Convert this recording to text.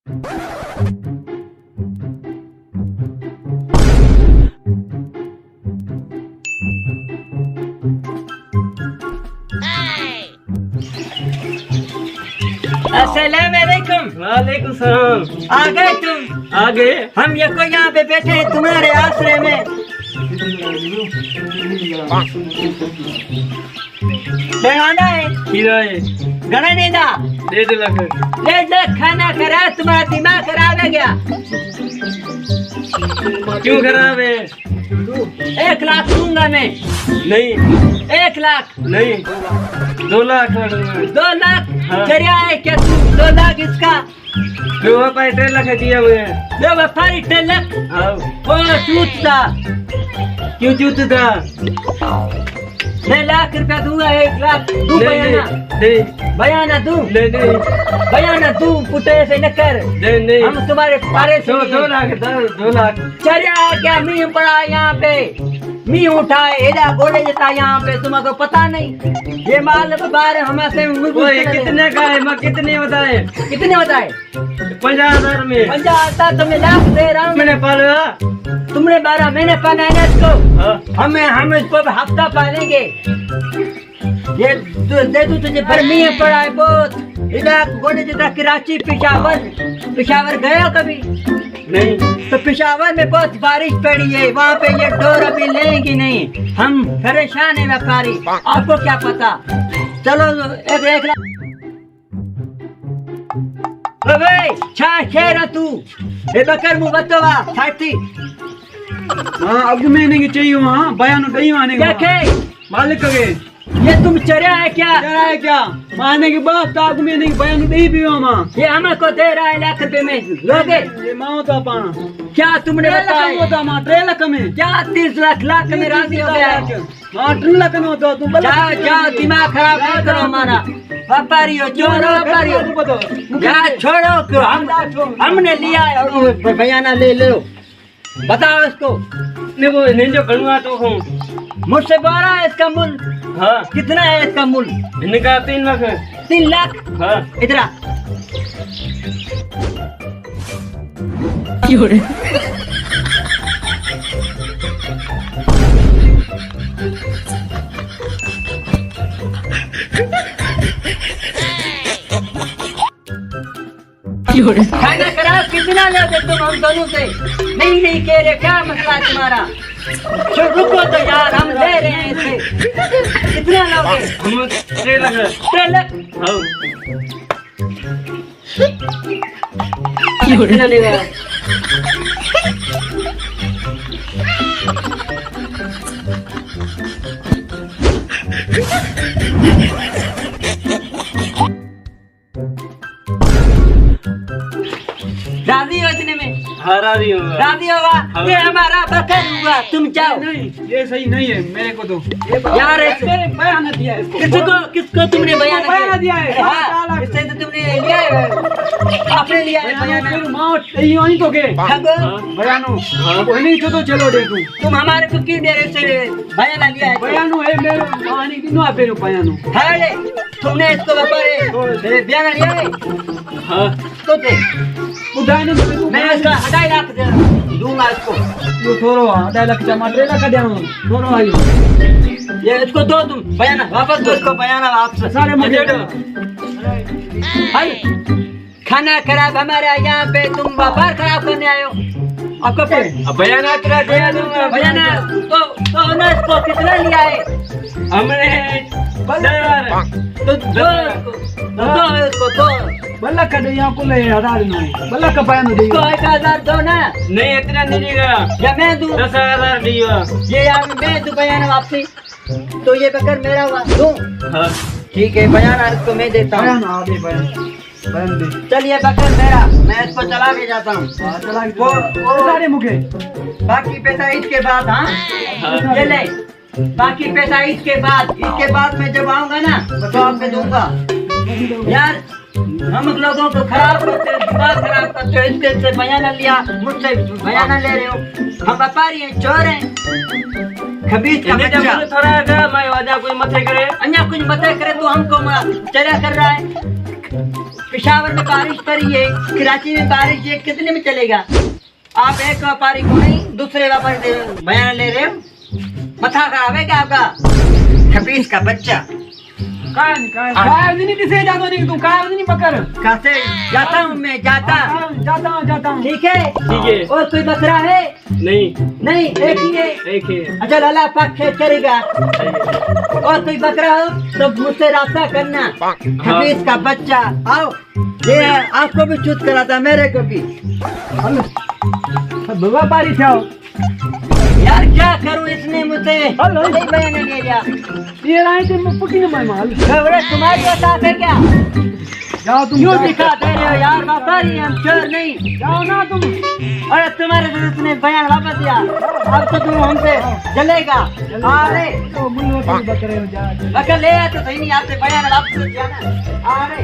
अस्सलाम वालेकुम। वालेकुम सलाम। आ गए तुम? आ गए। हम ये को यहाँ पे बैठे हैं तुम्हारे आश्रय में। बेगाना है हीरा है। गणा नहीं दा 1.5 लाख। ले ले खाना करा, तुम्हारा दिमाग खराब है क्या? क्यों खराब है? 1 लाख दूंगा मैं। नहीं 1 लाख नहीं 2 लाख। 2 लाख हाँ। क्या है क्या तू? 2 लाख इसका जो व्यापारी 3 लाख दिया हुए हैं। जो व्यापारी 3 लाख हाँ। वो चूतता। क्यों जूतता? 6 लाख रुपया दूंगा। 1 लाख दू नहीं बयाना नहीं बयाना दू नहीं नहीं बयाना दू पुटे से न कर। नहीं नहीं। हम तुम्हारे पारे से 2 लाख 2 लाख। चलिए क्या मी पड़ा यहाँ पे? मी उठाए एडा गोड़े जता यहाँ पे, तुमको पता नहीं? ये माल बार हमारे ओए कितने का है? मैं कितने बताए? कितने बताए? 50,000 में। 50,000 तुम्हें लाख दे रहा हूँ। मैंने पाला। तुमने 12 महीने पाना है ना इसको। हाँ। हम इसको हफ्ता पालेंगे। ये दे दूं तुझे, पर मी पड़ा है बहुत। एडा गोड़े जता कराची पिशावर गए हो कभी? नहीं। तो पिशावर में बहुत बारिश पड़ी है, वहाँ पे ये डोर अभी लेंगी नहीं। हम परेशान है व्यापारी, आपको क्या पता? चलो 1 लाख। अबे छा शेरा तू ए बकर मु बतवा छाती। हाँ अब मैंने की चाहिए वहाँ बयान नहीं आने क्या का। के मालिक कगे ये तुम चढ़ा है क्या? क्या है क्या? माने के बाद ताक में नहीं बयान नहीं भी वहाँ। ये हमको दे रहा है लाख रुपए में लोगे? ये माओ तो पाना क्या तुमने बताया? 3 लाख में। क्या 30 लाख में राजी हो गया? हाँ 3 लाख में होता तुम। जाओ जाओ, दिमाग खराब नहीं करो हमारा। व्यापारी हो, चोर हो, व्यापारी हो। यहाँ छोड़ो क्यों? हमने लिया है और बयाना ले लो। बताओ इसको। वो नहीं जो करूँगा तो हूँ। मुझसे बोला है इसका मूल्य हाँ कितना है? इसका मूल्य इनका 3 लाख है। 3 लाख। हाँ इधर आ। खाना खराब कितना लोगे तुम हम दोनों से? नहीं कह रहे, क्या मसला है तुम्हारा? रुको तो यार, हम दे रहे हैं इसे। कितना लोगे? हम 3 लाख है। 3 लाख। हाँ कितना लेगा? राजी हो इतने में? हाँ राजी हूँ। राजी होगा? हाँ। ये हमारा बकर हुआ, तुम जाओ। नहीं ये सही नहीं है मेरे को तो। यार मैंने बयान दिया है इसको। किसको तुमने बयान दिया है? हाँ, इससे तो तुमने लिया है, आपने लिया है बयान। फिर माँ यही तो के बयानो वही नहीं तो चलो देखो। तुम हमारे को क्यों दे रहे से बयान लिया है? बयानो है मेरे मानी दिनो आप फिर बयानो। है तुमने इसको व्यापारी बयान लिया है? हाँ तो दे। उठाने मैं इसका 2.5 लाख दूंगा इसको। तो थोड़ो 2.5 लाख जमा 3 लाख देना थोड़ो आई। ये इसको दो, तुम बयान वापस दो इसको, बयान आपसे सारे मुझे हाय। खाना खराब हमारा यहाँ पे, तुम व्यापार खराब करने आए हो। आपको बयान करा दे दूंगा। बयान तो ना इसको कितना लिया है? हमने 10,000 तो दो इसको दो। बल्ला का दे यहाँ को ले 1000 नहीं बल्ला का बयान दे। इसको 1,000 दो ना। नहीं इतना नहीं देगा। या मैं दूं? 10,000 दिया। ये यार मैं दूं बयान वापसी, तो ये बकर मेरा हुआ। दूं? हाँ ठीक है, बयान इसको मैं देता हूँ। बयान आ दे बयान बयान दे। चलिए बकर मेरा, मैं इसको चला के जाता हूँ। चला वो सारे मुखे बाकी पैसा इसके बाद। हाँ ये ले, बाकी पैसा इसके बाद मैं जब आऊंगा ना तो आपको दूंगा। यार हम लोगों को खराब करते हो, दिमाग खराब करते हो। इसके से बयाना लिया, मुझसे बयाना ले रहे हो। हम व्यापारी हैं, चोर हैं, खबीज का बच्चा। थोड़ा का मैं वाजा कोई मथे करे अन्य कुछ मत करे तो हमको चला कर रहा है। पिशावर में बारिश पड़ी है, कराची में बारिश है, कितने में चलेगा? आप एक व्यापारी को नहीं दूसरे व्यापारी से बयान ले रहे हो, मथा खराब है क्या आपका? छब्बीस का बच्चा काय नहीं दिसे जातो नहीं तू काय नहीं पकड़ कैसे जाता हूँ मैं, जाता जाता ठीक है। ठीक है। और कोई बकरा है? नहीं नहीं, एक ही है। एक है। अच्छा लाला पाक खेत करेगा। और कोई बकरा हो तो मुझसे रास्ता करना। छब्बीस का बच्चा आओ, ये आपको भी चूत कराता, मेरे को भी। व्यापारी थे यार क्या करूं, इसने मुझसे नहीं बयान ले लिया। ये राय थे पक्की न माल खबरें तुम्हारी औकात है क्या? जाओ तुम क्यों दिखा दे रहे हो यार? व्यापारी हम चोर नहीं। जाओ ना तुम। अरे तुम्हारे से उसने बयान वापस दिया, अब तो तुम हमसे जलेगा। अरे तो मुन्नो तुम बकरे हो जा अगर ले आते तो सही नहीं, आपसे बयान वापस दिया ना। अरे